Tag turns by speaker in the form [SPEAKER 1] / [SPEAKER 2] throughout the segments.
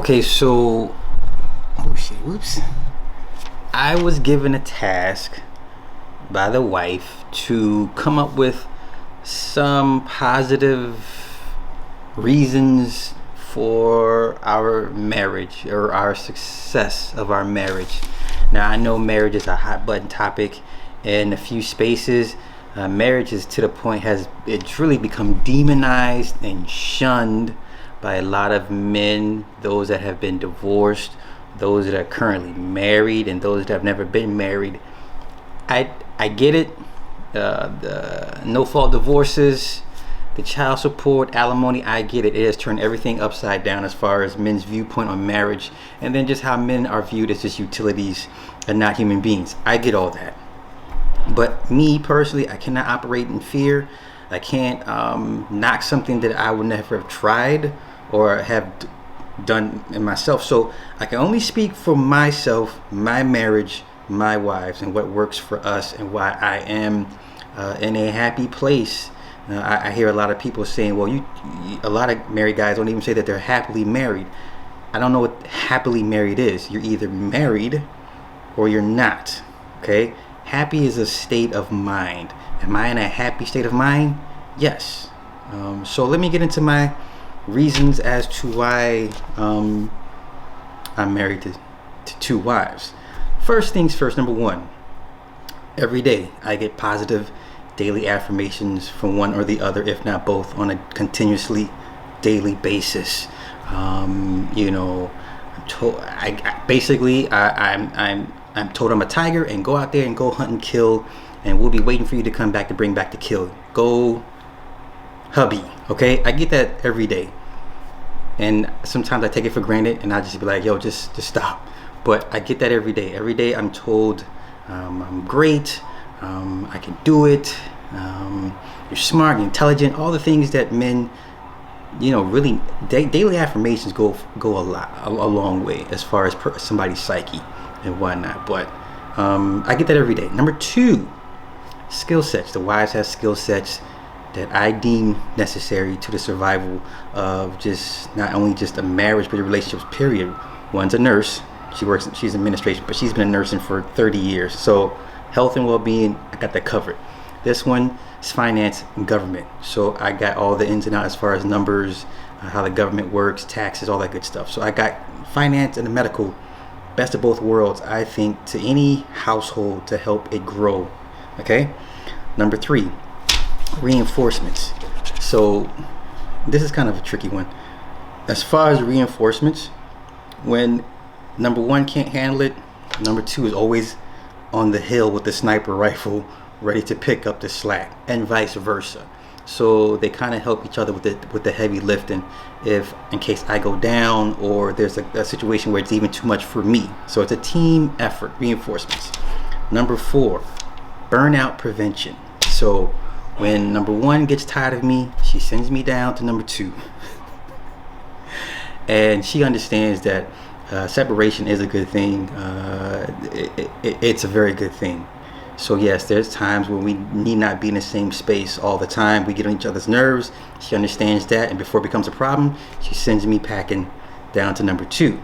[SPEAKER 1] Okay, so oh shit, whoops. I was given a task by the wife to come up with some positive reasons for our marriage or our success of our marriage. Now, I know marriage is a hot button topic in a few spaces. Marriage is to the point has it's really become demonized and shunned by a lot of men, those that have been divorced, those that are currently married, and those that have never been married. I get it. The no fault divorces, the child support, alimony, I get it. It has turned everything upside down as far as men's viewpoint on marriage, and then just how men are viewed as just utilities and not human beings. I get all that. But me personally, I cannot operate in fear. I can't knock something that I would never have tried or have done in myself. So I can only speak for myself, my marriage, my wives, and what works for us, and why I am in a happy place. I hear a lot of people saying, well, a lot of married guys don't even say that they're happily married. I don't know what happily married is. You're either married or you're not. Okay? Happy is a state of mind. Am I in a happy state of mind? Yes. So let me get into my reasons as to why I'm married to two wives. First things first, number one, every day I get positive daily affirmations from one or the other, if not both, on a continuously daily basis. I'm told I'm a tiger and go out there and go hunt and kill, and we'll be waiting for you to come back to bring back the kill. Go, hubby. Okay, I get that every day, and sometimes I take it for granted, and I just be like, yo, just stop. But I get that every day. Every day I'm told I'm great, I can do it, you're smart, you're intelligent, all the things that men, really daily affirmations go a long way as far as somebody's psyche and whatnot. But I get that every day. Number two, skill sets. The wives have skill sets that I deem necessary to the survival of just not only just a marriage but a relationships period. One's a nurse. She's administration, but she's been nursing for 30 years. So health and well-being, I got that covered. This one is finance and government. So I got all the ins and outs as far as numbers, how the government works, taxes, all that good stuff. So I got finance and the medical, best of both worlds, I think, to any household to help it grow. Okay. Number three, reinforcements. So this is kind of a tricky one. As far as reinforcements, when number one can't handle it, number two is always on the hill with the sniper rifle ready to pick up the slack, and vice versa. So they kind of help each other with the heavy lifting if in case I go down or there's a situation where it's even too much for me. So it's a team effort, reinforcements. Number four, burnout prevention. So when number one gets tired of me, she sends me down to number two. And she understands that separation is a good thing. It's a very good thing. So yes, there's times when we need not be in the same space all the time. We get on each other's nerves. She understands that, and before it becomes a problem, she sends me packing down to number two.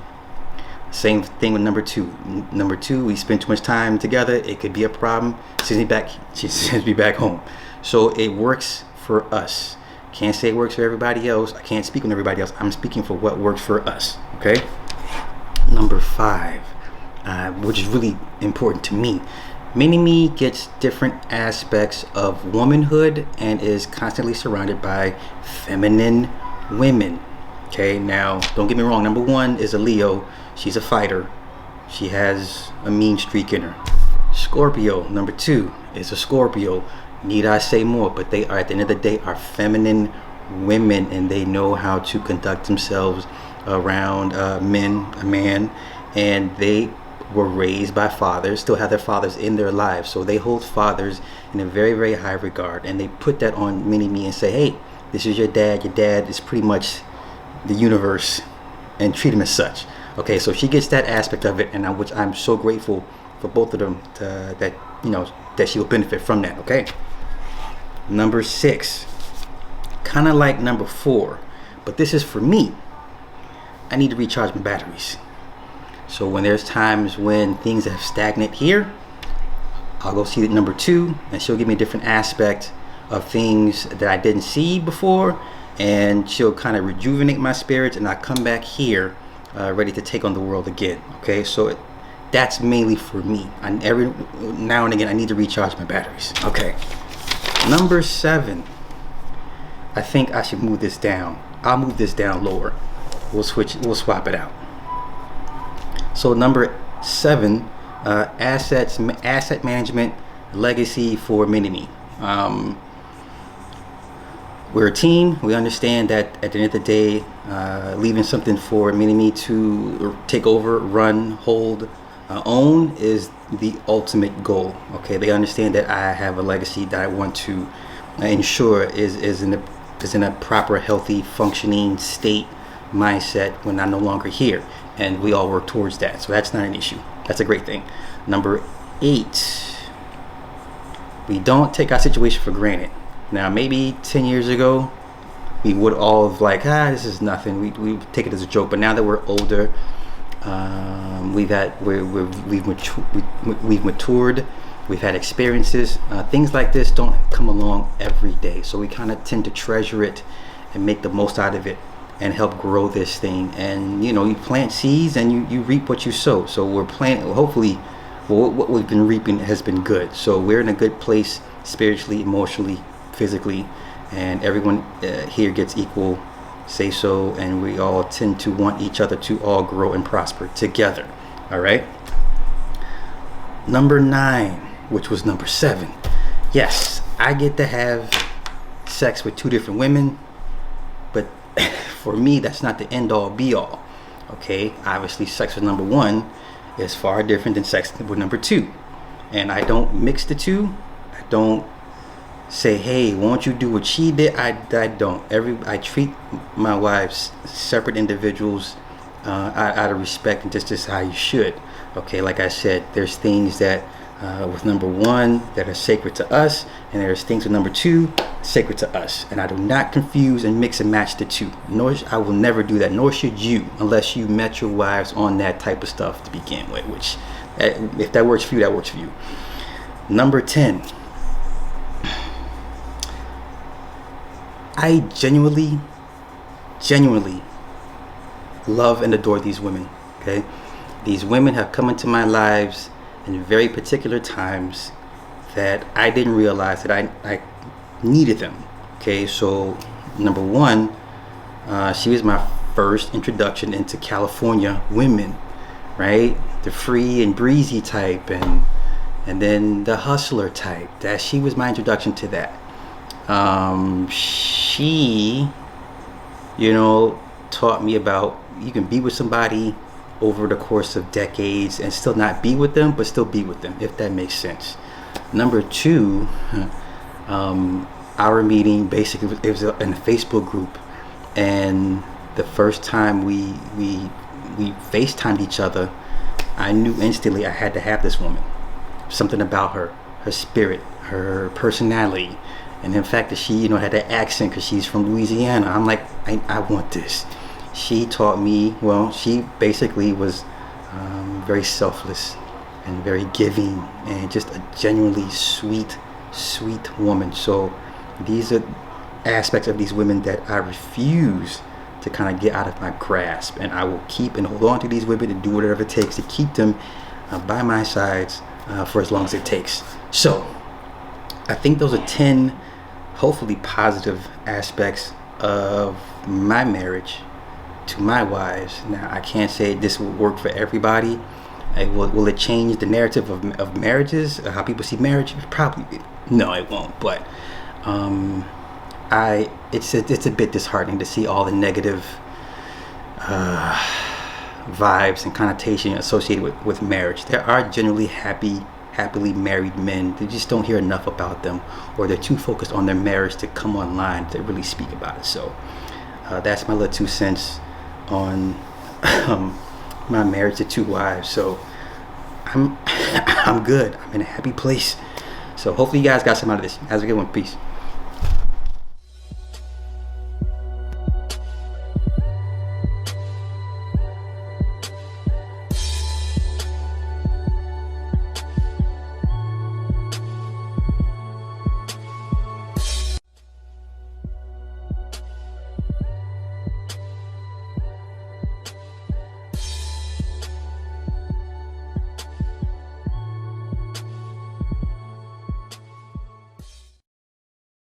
[SPEAKER 1] Same thing with number two. Number two, we spend too much time together. It could be a problem. She sends me back home. So it works for us. Can't say it works for everybody else. I can't speak on everybody else. I'm speaking for what works for us. Okay. Number five, which is really important to me. Mini-Me gets different aspects of womanhood and is constantly surrounded by feminine women. Okay, now don't get me wrong. Number one is a Leo. She's a fighter. She has a mean streak in her. Scorpio, number two, is a Scorpio. Need I say more? But they are, at the end of the day, are feminine women, and they know how to conduct themselves around a man, and they were raised by fathers, still have their fathers in their lives, so they hold fathers in a very, very high regard, and they put that on Mini-Me and say, hey, this is your dad is pretty much the universe, and treat him as such. Okay, so she gets that aspect of it, and which I'm so grateful for both of them that she will benefit from that. Okay, number six, kind of like number four, but this is for me. I need to recharge my batteries. So when there's times when things have stagnant here, I'll go see number 2, and she'll give me a different aspect of things that I didn't see before, and she'll kind of rejuvenate my spirits, and I come back here ready to take on the world again. Okay, so that's mainly for me. Every now and again, I need to recharge my batteries. Okay, number 7. I think I should move this down. I'll move this down lower. We'll swap it out. So number 7, asset management legacy for Mini-Me. We're a team. We understand that at the end of the day, leaving something for Mini-Me to take over, run, hold, own is the ultimate goal. Okay, they understand that I have a legacy that I want to ensure is in a proper, healthy, functioning state, mindset when I'm no longer here, and we all work towards that. So that's not an issue. That's a great thing. Number 8, we don't take our situation for granted. Now, maybe 10 years ago, we would all have like, this is nothing. We take it as a joke. But now that we're older, we've matured. We've had experiences. Things like this don't come along every day. So we kind of tend to treasure it and make the most out of it and help grow this thing. And you plant seeds and you reap what you sow. So we're planting. Hopefully, what we've been reaping has been good. So we're in a good place spiritually, emotionally, physically, and everyone here gets equal say so, and we all tend to want each other to all grow and prosper together. All right. Number 9, which was number 7. Yes, I get to have sex with 2 different women, but for me, that's not the end all be all. Okay, obviously sex with number 1 is far different than sex with number 2, and I don't mix the two. I don't say, hey, won't you do what she did? I don't. I treat my wives separate individuals out of respect, and this is how you should. Okay, like I said, there's things that with number 1 that are sacred to us, and there's things with number 2 sacred to us, and I do not confuse and mix and match the two. Nor I will never do that, nor should you, unless you met your wives on that type of stuff to begin with, which if that works for you, that works for you. Number 10, I genuinely love and adore these women. Okay, these women have come into my lives in very particular times that I didn't realize that I needed them. Okay, so number 1, she was my first introduction into California women, right? The free and breezy type, and then the hustler type. That she was my introduction to that. She, taught me about you can be with somebody over the course of decades and still not be with them, but still be with them, if that makes sense. Number 2, our meeting basically it was in a Facebook group, and the first time we FaceTimed each other, I knew instantly I had to have this woman. Something about her spirit, her personality, and the fact that she had that accent because she's from Louisiana. I'm like, I want this. She taught me, she basically was very selfless and very giving, and just a genuinely sweet woman. So these are aspects of these women that I refuse to kind of get out of my grasp, and I will keep and hold on to these women and do whatever it takes to keep them by my sides for as long as it takes. So I think those are 10 hopefully positive aspects of my marriage to my wives. Now, I can't say this will work for everybody. Will it change the narrative of marriages, how people see marriage? Probably no, it won't. But it's a bit disheartening to see all the negative vibes and connotation associated with marriage. There are generally happily married men. They just don't hear enough about them, or they're too focused on their marriage to come online to really speak about it. So that's my little 2 cents on my marriage to 2 wives. So I'm good. I'm in a happy place. So hopefully you guys got some out of this. Have a good one. Peace.